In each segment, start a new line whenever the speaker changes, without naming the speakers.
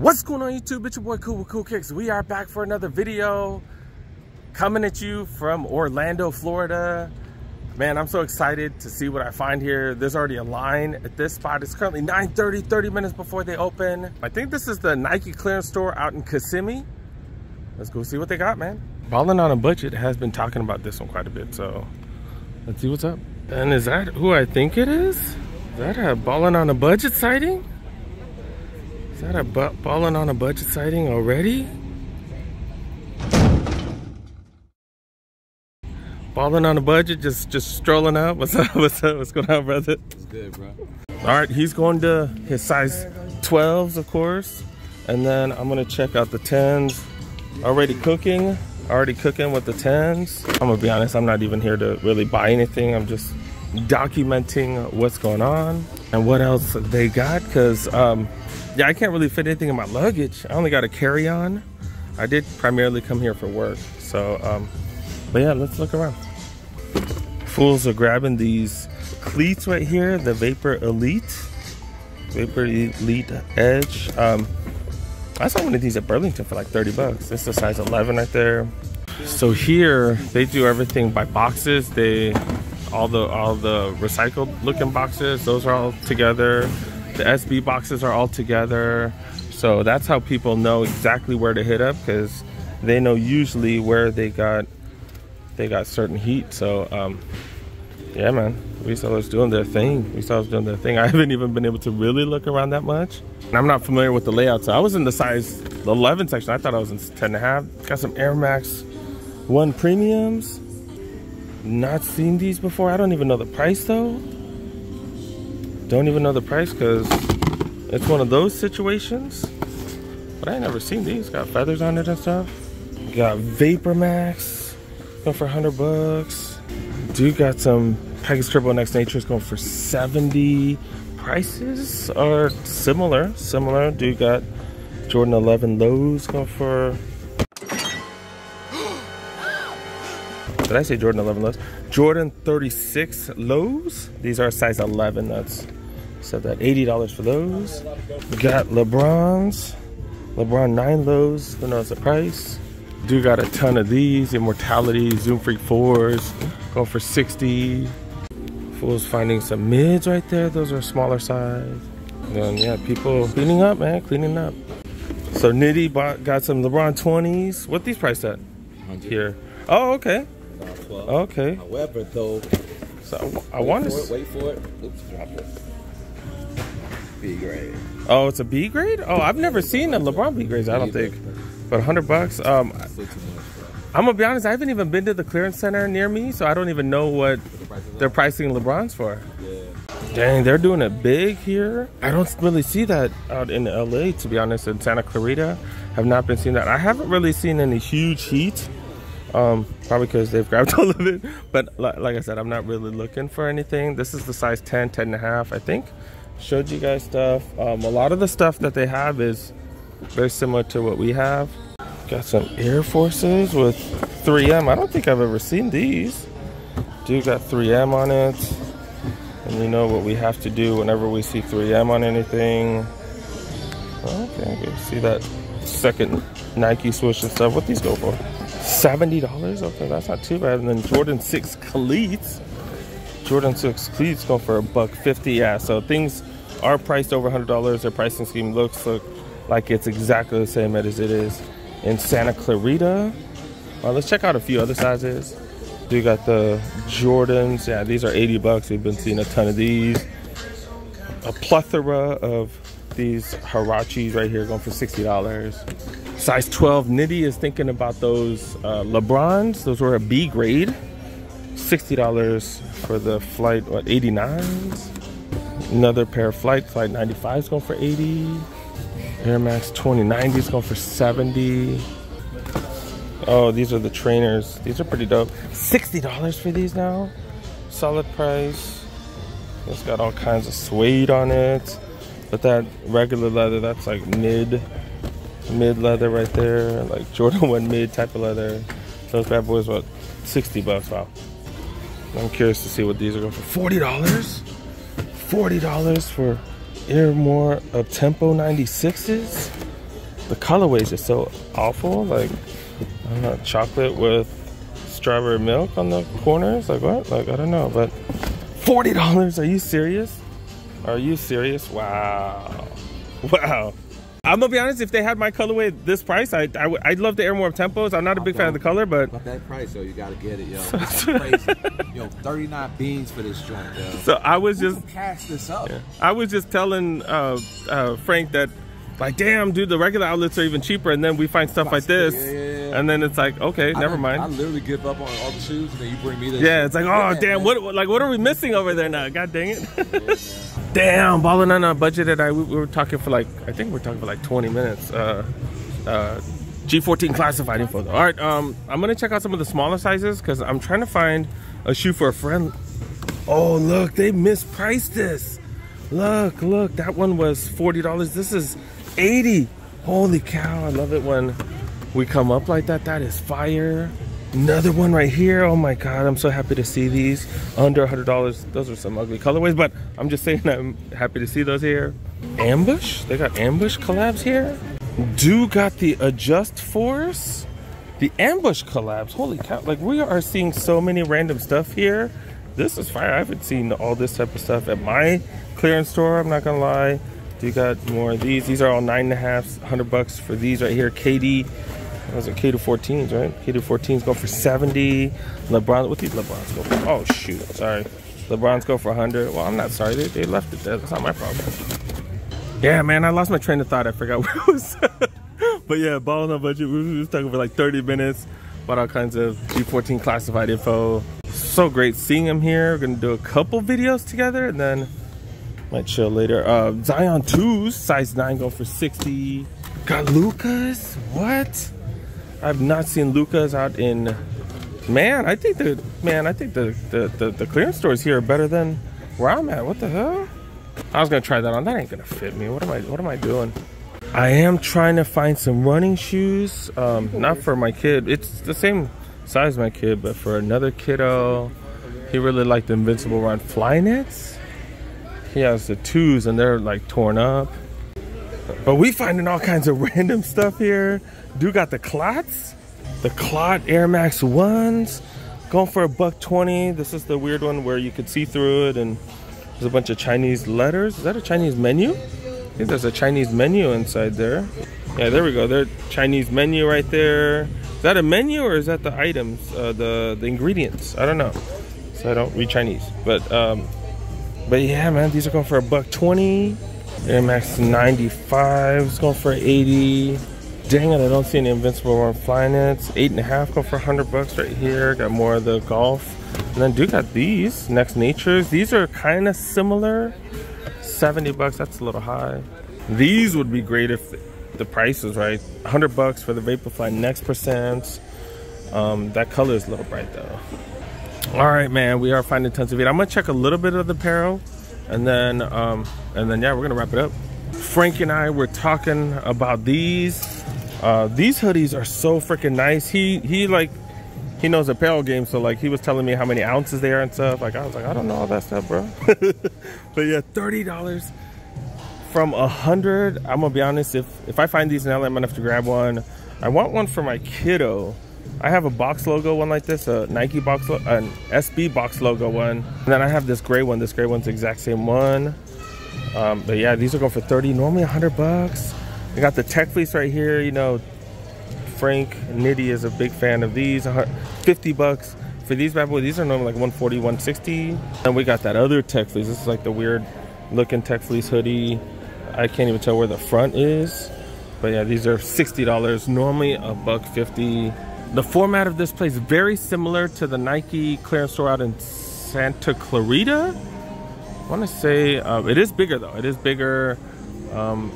What's going on YouTube? It's your boy Cool with Cool Kicks. We are back for another video coming at you from Orlando, Florida. Man, I'm so excited to see what I find here. There's already a line at this spot. It's currently 9:30, 30 minutes before they open. I think this is the Nike clearance store out in Kissimmee. Let's go see what they got, man. Ballinonabudget has been talking about this one quite a bit, so let's see what's up. And is that who I think it is? Is that a Ballinonabudget sighting? Is that a Ballinonabudget sighting already? Ballinonabudget just strolling up. What's up? What's up? What's going on, brother?
It's good, bro.
All right, he's going to his size 12s, of course. And then I'm gonna check out the 10s. Already cooking with the 10s. I'm gonna be honest, I'm not even here to really buy anything. I'm just documenting what's going on and what else they got, because yeah, I can't really fit anything in my luggage. I only got a carry-on. I did primarily come here for work, so but yeah, let's look around. Fools are grabbing these cleats right here, the Vapor Elite Edge. I saw one of these at Burlington for like 30 bucks. This is a size 11 right there. So here they do everything by boxes. All the recycled looking boxes, those are all together. The SB boxes are all together. So that's how people know exactly where to hit up, because they know usually where they got certain heat. So yeah, man, resellers doing their thing. I haven't even been able to really look around that much. And I'm not familiar with the layout, so I was in the size 11 section. I thought I was in 10.5. Got some Air Max 1 premiums. Not seen these before. I don't even know the price though. Don't even know the price, because it's one of those situations. But I ain't never seen these. Got feathers on it and stuff. Got Vapor Max going for 100 bucks. Dude got some Package Turbo Next Nature's going for 70. Prices are similar. Dude got Jordan 11 lows going for... Did I say Jordan 11 lows? Jordan 36 lows. These are size 11. That's said that $80 for those. We got LeBron 9 lows. Who knows the price? Dude got a ton of these. Immortality, Zoom Freak 4s going for 60. Fool's finding some mids right there. Those are smaller size. And then yeah, people cleaning up, man, cleaning up. So Nitty got some LeBron 20s. What these priced at? 100. Here. Oh, okay. Okay.
However, though,
so I want to
wait for it. Oops, drop it. B grade.
Oh, it's a B grade? Oh, I've never seen a LeBron B grades, I don't think. But 100 bucks. I'm gonna be honest, I haven't even been to the clearance center near me, so I don't even know what they're pricing LeBrons for. Yeah. Dang, they're doing it big here. I don't really see that out in LA, to be honest. In Santa Clarita, have not been seeing that. I haven't really seen any huge heat. Probably because they've grabbed all of it. But like I said, I'm not really looking for anything. This is the size 10, 10.5, I think. Showed you guys stuff. A lot of the stuff that they have is very similar to what we have. Got some Air Forces with 3M. I don't think I've ever seen these. Dude got 3M on it. And you know what we have to do whenever we see 3M on anything. Okay, good. See that second Nike swoosh and stuff. What these go for? $70? Okay, that's not too bad. And then Jordan 6 cleats. Jordan 6 cleats go for $150. Yeah, so things are priced over $100. Their pricing scheme looks like it's exactly the same as it is in Santa Clarita. Let's check out a few other sizes. You got the Jordans. Yeah, these are 80 bucks. We've been seeing a ton of these. A plethora of these Huaraches right here going for $60. Size 12 Nitty is thinking about those LeBrons. Those were a B grade. $60 for the Flight, what, 89s? Another pair of Flight 95s going for 80. Air Max 2090s going for 70. Oh, these are the trainers. These are pretty dope. $60 for these now. Solid price. It's got all kinds of suede on it. But that regular leather, that's like mid leather right there. Like Jordan 1 mid type of leather. Those bad boys, what, 60 bucks? Wow. I'm curious to see what these are going for. $40? $40 for Air More Up Tempo 96s? The colorways are so awful. Like, I don't know, chocolate with strawberry milk on the corners. Like what? Like, I don't know, but $40. Are you serious? Are you serious? Wow. Wow. I'm gonna be honest, if they had my colorway at this price, I'd love to air more tempos. I'm not a big fan of the color, but
that price, yo, you gotta get it, yo. It's crazy. Yo, 39 beans for this joint, yo.
So I was just
cash this up.
Yeah. I was just telling Frank that, like, damn, dude, the regular outlets are even cheaper, and then we find stuff like this, and then it's like, okay, never mind.
I literally give up on all the shoes, and then you bring me this.
Yeah, it's like, oh damn, what are we missing over there now? God dang it. Damn, Ballinonabudget and we were talking for like, I think we're talking for like 20 minutes. G14 classified info though. All right, I'm gonna check out some of the smaller sizes because I'm trying to find a shoe for a friend. Oh look, they mispriced this. Look, that one was $40. This is $80. Holy cow, I love it when we come up like that. That is fire. Another one right here. Oh my god, I'm so happy to see these under $100. Those are some ugly colorways, but I'm just saying I'm happy to see those here. Ambush, they got ambush collabs here. Do got the Adjust Force, the ambush collabs. Holy cow, like we are seeing so many random stuff here. This is fire. I haven't seen all this type of stuff at my clearance store, I'm not gonna lie. You got more of these. These are all 9.5, $100 for these right here. KD, those are K214s, right? K214s go for 70. LeBron, what these LeBrons go for? Oh shoot, sorry. LeBrons go for 100. Well, I'm not sorry, they left it there. That's not my problem. Yeah, man, I lost my train of thought. I forgot where it was. But yeah, Ballinonabudget, we was talking for like 30 minutes about all kinds of G14 classified info. So great seeing him here. We're gonna do a couple videos together and then might chill later. Zion 2s, size 9 go for 60. Got Lucas, what? I've not seen Lucas out in, I think the clearance stores here are better than where I'm at. What the hell? I was gonna try that on. That ain't gonna fit me. What am I doing? I am trying to find some running shoes. Not for my kid. It's the same size as my kid, but for another kiddo. He really liked the Invincible Run Flyknits. He has the 2s and they're like torn up. But we finding all kinds of random stuff here. Dude got the Clots. The Clot Air Max 1s. Going for $120. This is the weird one where you could see through it and there's a bunch of Chinese letters. Is that a Chinese menu? I think there's a Chinese menu inside there. Yeah, there we go. There's Chinese menu right there. Is that a menu or is that the items, the ingredients? I don't know. So I don't read Chinese. But yeah, man, these are going for $120. Air Max 95s going for 80. Dang it, I don't see any Invincible Run Flyknits. 8.5 go for $100 right here. Got more of the golf. And then do got these Next Natures. These are kind of similar. $70, that's a little high. These would be great if the price is right. $100 for the Vaporfly Next Percents. That color is a little bright though. All right, man, we are finding tons of it. I'm gonna check a little bit of the apparel, and then yeah, we're gonna wrap it up. Frank and I were talking about these. These hoodies are so freaking nice. He knows apparel game, so like he was telling me how many ounces they are and stuff. Like I was like, I don't know all that stuff, bro. But yeah, $30 from 100. I'm gonna be honest, if I find these in LA, I'm gonna have to grab one. I want one for my kiddo. I have a box logo one like this, a Nike box, an SB box logo one, and then I have this gray one. This gray one's the exact same one. But yeah, these are going for 30. Normally $100. I got the Tech Fleece right here. You know, Frank Nitty is a big fan of these. $50 for these bad boys. These are normally like 140, 160. And we got that other Tech Fleece. This is like the weird looking Tech Fleece hoodie. I can't even tell where the front is. But yeah, these are $60. Normally $150. The format of this place is very similar to the Nike clearance store out in Santa Clarita. I want to say it is bigger though. It is bigger.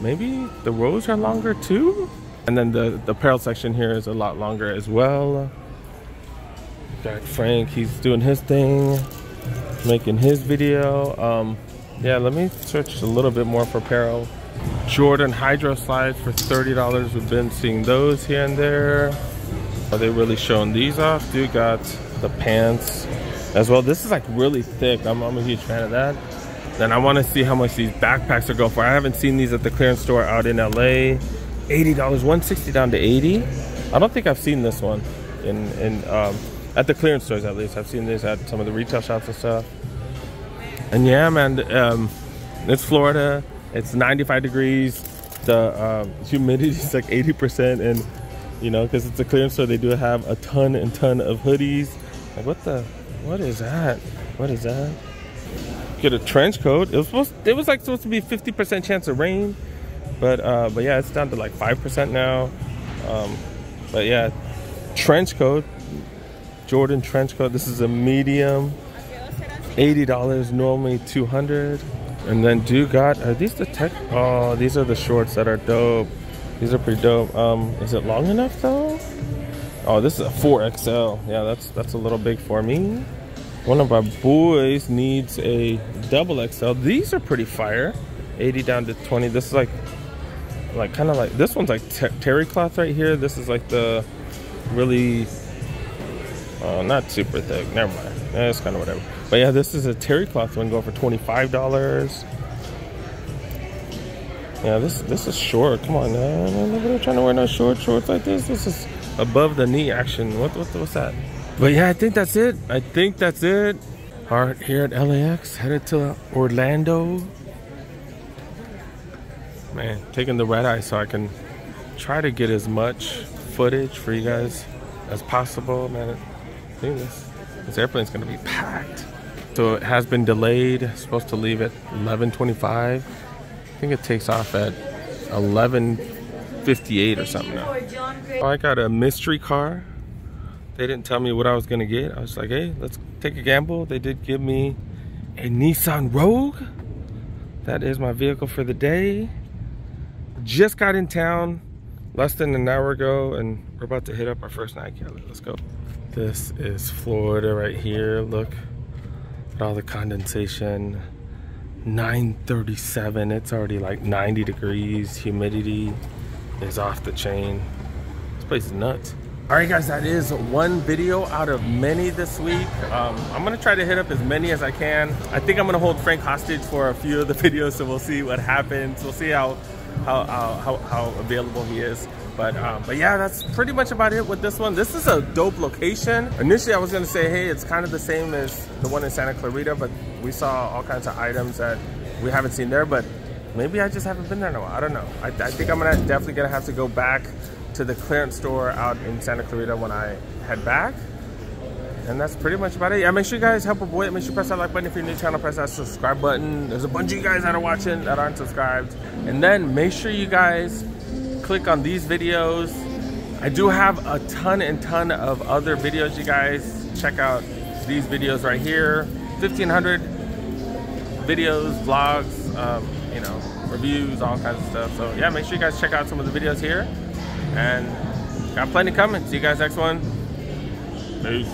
Maybe the rows are longer too. And then the apparel section here is a lot longer as well. Got Frank, he's doing his thing, making his video. Yeah, let me search a little bit more for apparel. Jordan Hydro Slides for $30. We've been seeing those here and there. Are they really showing these off? Dude got the pants as well. This is like really thick. I'm a huge fan of that. Then I want to see how much these backpacks are going for. I haven't seen these at the clearance store out in LA. $80, 160 down to 80. I don't think I've seen this one in at the clearance stores, at least. I've seen this at some of the retail shops and stuff. And yeah, man, it's Florida. It's 95 degrees. The humidity is like 80%, and you know, because it's a clearance store, they do have a ton and ton of hoodies. Like, what is that? What is that? Get a trench coat. It was supposed to be 50% chance of rain, but yeah, it's down to like 5% now. But yeah, trench coat, Jordan trench coat. This is a medium, $80, normally $200. And then are these the tech? Oh, these are the shorts that are dope. These are pretty dope. Is it long enough though? Oh, this is a 4XL. Yeah, that's a little big for me. One of our boys needs a double XL. These are pretty fire. 80 down to 20. This is like kind of like, this one's like terry cloth right here. This is like the really, not super thick. Never mind. It's kind of whatever. But yeah, this is a terry cloth one, going for $25. Yeah, this is short. Come on, man. Nobody trying to wear no shorts like this. This is above the knee action. What's that? But yeah, I think that's it. All right, here at LAX, headed to Orlando. Man, taking the red eye so I can try to get as much footage for you guys as possible. Man, I think this airplane's gonna be packed. So it has been delayed. It's supposed to leave at 11:25. I think it takes off at 11:58 or something now. Oh, I got a mystery car. They didn't tell me what I was gonna get. I was like, hey, let's take a gamble. They did give me a Nissan Rogue. That is my vehicle for the day. Just got in town less than an hour ago, and we're about to hit up our first Nike Outlet. Let's go. This is Florida right here. Look at all the condensation. 9:37. It's already like 90 degrees. Humidity is off the chain. This place is nuts. All right, guys, that is one video out of many this week. I'm gonna try to hit up as many as I can. I think I'm gonna hold Frank hostage for a few of the videos, so we'll see what happens. We'll see how available he is. But yeah, that's pretty much about it with this one. This is a dope location. Initially, I was gonna say, hey, it's kind of the same as the one in Santa Clarita, but we saw all kinds of items that we haven't seen there. But maybe I just haven't been there in a while. I don't know. I think I'm definitely gonna have to go back to the clearance store out in Santa Clarita when I head back. And that's pretty much about it. Yeah, make sure you guys help a boy. Make sure you press that like button if you're new to the channel. Press that subscribe button. There's a bunch of you guys that are watching that aren't subscribed. And then make sure you guys click on these videos. I do have a ton of other videos. You guys check out these videos right here. 1,500 videos, vlogs, you know, reviews, all kinds of stuff. So yeah, make sure you guys check out some of the videos here. And got plenty coming. See you guys next one. Peace.